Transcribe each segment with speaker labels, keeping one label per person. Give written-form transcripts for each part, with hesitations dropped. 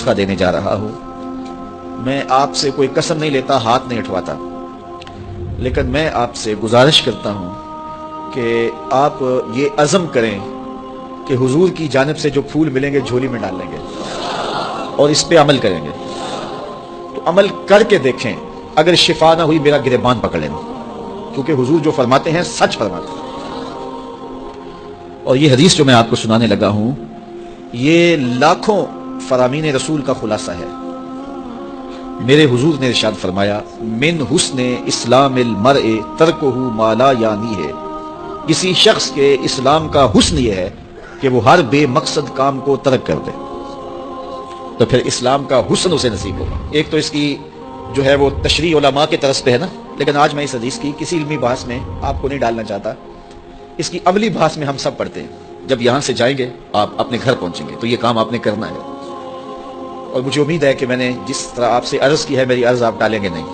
Speaker 1: نسخہ دینے جا رہا ہوں۔ میں آپ سے کوئی قسم نہیں لیتا، ہاتھ نہیں اٹھواتا، لیکن میں آپ سے گزارش کرتا ہوں کہ آپ یہ عزم کریں کہ حضور کی جانب سے جو پھول ملیں گے جھولی میں ڈال لیں گے اور اس پہ عمل کریں گے۔ تو عمل کر کے دیکھیں، اگر شفا نہ ہوئی میرا گریبان پکڑ لینا، کیونکہ حضور جو فرماتے ہیں سچ فرماتے ہیں۔ اور یہ حدیث جو میں آپ کو سنانے لگا ہوں، یہ لاکھوں فرامین رسول کا خلاصہ ہے۔ میرے حضور نے ارشاد فرمایا، من حسن اسلام المرء ترکہ ما لا یعنی ہے، کسی شخص کے اسلام کا حسن یہ ہے کہ وہ ہر بے مقصد کام کو ترک کر دے، تو پھر اسلام کا حسن اسے نصیب ہوگا۔ ایک تو اس کی جو ہے وہ تشریح علماء کے طرز پہ ہے نا، لیکن آج میں اس حدیث کی کسی علمی بحث میں آپ کو نہیں ڈالنا چاہتا، اس کی عملی بحث میں ہم سب پڑھتے ہیں۔ جب یہاں سے جائیں گے، آپ اپنے گھر پہنچیں گے تو یہ کام آپ نے کرنا ہے، اور مجھے امید ہے کہ میں نے جس طرح آپ سے عرض کی ہے میری عرض آپ ٹالیں گے نہیں،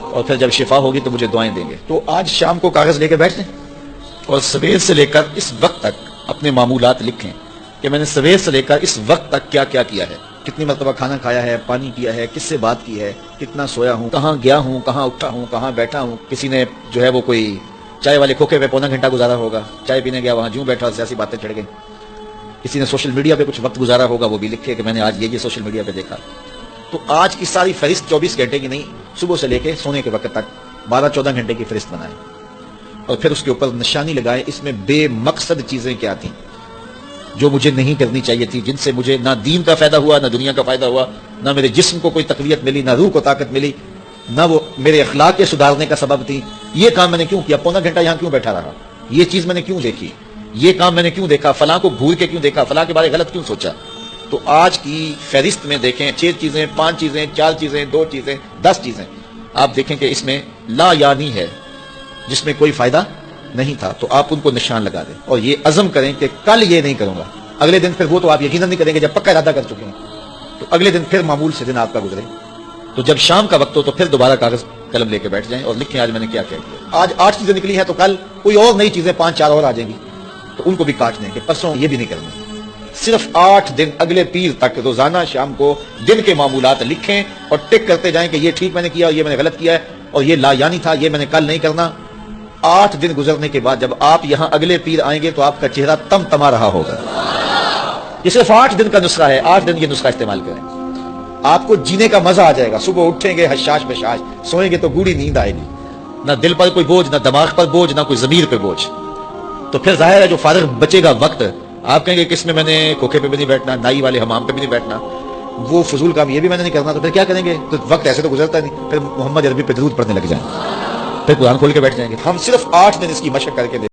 Speaker 1: اور پھر جب شفا ہوگی تو مجھے دعائیں دیں گے۔ تو آج شام کو کاغذ لے کے بیٹھ لیں اور سویر سے لے کر اس وقت تک اپنے معمولات لکھیں کہ میں نے سویر سے لے کر اس وقت تک کیا کیا کیا ہے، کتنی مرتبہ کھانا کھایا ہے، پانی پیا ہے، کس سے بات کی ہے، کتنا سویا ہوں، کہاں گیا ہوں، کہاں اٹھا ہوں، کہاں بیٹھا ہوں۔ کسی نے جو ہے وہ کوئی چائے والے کھوکے پہ پونا گھنٹہ گزارا ہوگا، چائے پینے گیا وہاں جوں بیٹھا سیاسی باتیں چڑھ گئیں۔ کسی نے سوشل میڈیا پہ کچھ وقت گزارا ہوگا، وہ بھی لکھے کہ میں نے آج یہ سوشل میڈیا پہ دیکھا۔ تو آج کی ساری فہرست 24 گھنٹے کی نہیں، صبح سے لے کے سونے کے وقت تک 12-14 گھنٹے کی فہرست بنائیں، اور پھر اس کے اوپر نشانی لگائیں اس میں بے مقصد چیزیں کیا تھیں جو مجھے نہیں کرنی چاہیے تھی، جن سے مجھے نہ دین کا فائدہ ہوا، نہ دنیا کا فائدہ ہوا، نہ میرے جسم کو کوئی تقویت ملی، نہ روح کو طاقت ملی، نہ وہ میرے اخلاق کے سدھارنے کا سبب تھی۔ یہ کام میں نے کیوں کیا؟ پونا گھنٹہ یہاں کیوں بیٹھا رہا؟ یہ چیز میں نے کیوں دیکھی؟ یہ کام میں نے کیوں دیکھا؟ فلاں کو گھور کے کیوں دیکھا؟ فلاں کے بارے غلط کیوں سوچا؟ تو آج کی فہرست میں دیکھیں 6 چیزیں، 5 چیزیں، 4 چیزیں، 2 چیزیں، 10 چیزیں، آپ دیکھیں کہ اس میں لا یعنی ہے، جس میں کوئی فائدہ نہیں تھا، تو آپ ان کو نشان لگا دیں اور یہ عزم کریں کہ کل یہ نہیں کروں گا۔ اگلے دن پھر وہ تو آپ یقیناً نہیں کریں گے جب پکا ارادہ کر چکے ہیں، تو اگلے دن پھر معمول سے دن آپ کا گزرے، تو جب شام کا وقت ہو تو پھر دوبارہ کاغذ قلم لے کے بیٹھ جائیں اور لکھیں آج میں نے کیا کیا کیا۔ آج 8 چیزیں نکلی ہیں تو کل کوئی اور نئی چیزیں 5-4 اور آ جائیں گی، تو ان کو بھی کاٹ دیں کہ پرسوں یہ بھی نہیں کرنا۔ صرف 8 دن اگلے پیر تک روزانہ شام کو دن کے معمولات لکھیں اور ٹک کرتے جائیں کہ یہ ٹھیک میں نے کیا، یہ میں نے غلط کیا ہے، اور یہ لا یعنی تھا، یہ میں نے کل نہیں کرنا۔ 8 دن گزرنے کے بعد جب آپ یہاں اگلے پیر آئیں گے تو آپ کا چہرہ تم تما رہا ہوگا۔ یہ صرف 8 دن کا نسخہ ہے، 8 دن یہ نسخہ استعمال کریں، آپ کو جینے کا مزہ آ جائے گا۔ صبح اٹھیں گے حشاش بشاش، سوئیں گے تو گوڑی نیند آئے گی، نہ دل پر کوئی بوجھ، نہ دماغ پر بوجھ، نہ کوئی ضمیر پہ بوجھ۔ تو پھر ظاہر ہے جو فارغ بچے گا وقت، آپ کہیں گے کہ اس میں نے کھوکھے پہ بھی نہیں بیٹھنا، نائی والے حمام پہ بھی نہیں بیٹھنا، وہ فضول کام یہ بھی میں نے نہیں کرنا، تو پھر کیا کریں گے؟ تو وقت ایسے تو گزرتا نہیں، پھر محمد عربی پہ درود پڑھنے لگ جائیں، پھر قرآن کھول کے بیٹھ جائیں گے۔ ہم صرف 8 دن اس کی مشق کر کے